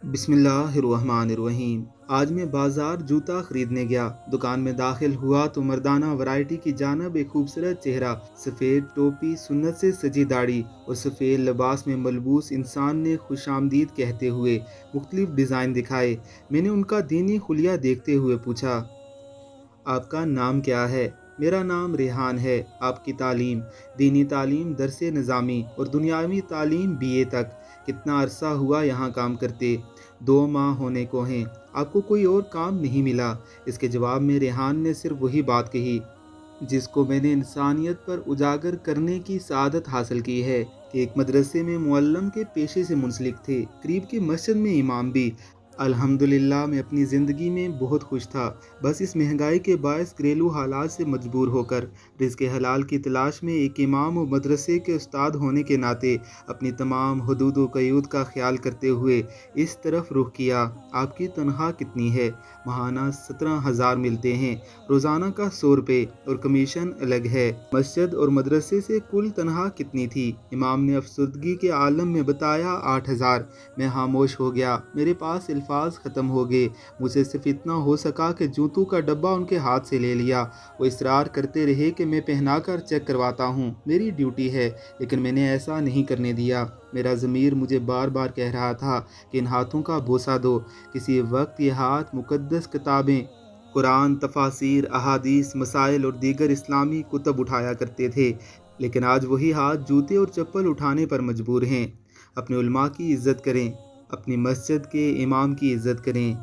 بسم اللہ الرحمن الرحیم۔ آج میں بازار جوتا خریدنے گیا۔ دکان میں داخل ہوا تو مردانہ ورائٹی کی جانب ایک خوبصورت چہرہ، سفید ٹوپی، سنت سے سجی داڑھی اور سفید لباس میں ملبوس انسان نے خوش آمدید کہتے ہوئے مختلف ڈیزائن دکھائے۔ میں نے ان کا دینی حلیہ دیکھتے ہوئے پوچھا، آپ کا نام کیا ہے؟ میرا نام ریحان ہے۔ آپ کی تعلیم؟ دینی تعلیم درس نظامی اور دنیاوی تعلیم BA تک۔ کتنا عرصہ ہوا یہاں کام کرتے؟ 2 ماہ ہونے کو ہیں۔ آپ کو کوئی اور کام نہیں ملا؟ اس کے جواب میں ریحان نے صرف وہی بات کہی جس کو میں نے انسانیت پر اجاگر کرنے کی سعادت حاصل کی ہے، کہ ایک مدرسے میں معلم کے پیشے سے منسلک تھے، قریب کی مسجد میں امام بھی۔ الحمدللہ میں اپنی زندگی میں بہت خوش تھا، بس اس مہنگائی کے باعث گھریلو حالات سے مجبور ہو کر رزق حلال کی تلاش میں ایک امام و مدرسے کے استاد ہونے کے ناطے اپنی تمام حدود و قیود کا خیال کرتے ہوئے اس طرف رخ کیا۔ آپ کی تنخواہ کتنی ہے؟ ماہانہ 17,000 ملتے ہیں، روزانہ کا 100 روپے اور کمیشن الگ ہے۔ مسجد اور مدرسے سے کل تنخواہ کتنی تھی؟ امام نے افسردگی کے عالم میں بتایا 8,000۔ میں خاموش ہو گیا، میرے پاس الفاظ ختم ہو گئے۔ مجھے صرف اتنا ہو سکا کہ جوتوں کا ڈبہ ان کے ہاتھ سے لے لیا۔ وہ اصرار کرتے رہے کہ میں پہنا کر چیک کرواتا ہوں، میری ڈیوٹی ہے، لیکن میں نے ایسا نہیں کرنے دیا۔ میرا ضمیر مجھے بار بار کہہ رہا تھا کہ ان ہاتھوں کا بوسہ دو۔ کسی وقت یہ ہاتھ مقدس کتابیں، قرآن، تفاسیر، احادیث، مسائل اور دیگر اسلامی کتب اٹھایا کرتے تھے، لیکن آج وہی ہاتھ جوتے اور چپل اٹھانے پر مجبور ہیں۔ اپنے علماء کی عزت کریں، اپنی مسجد کے امام کی عزت کریں۔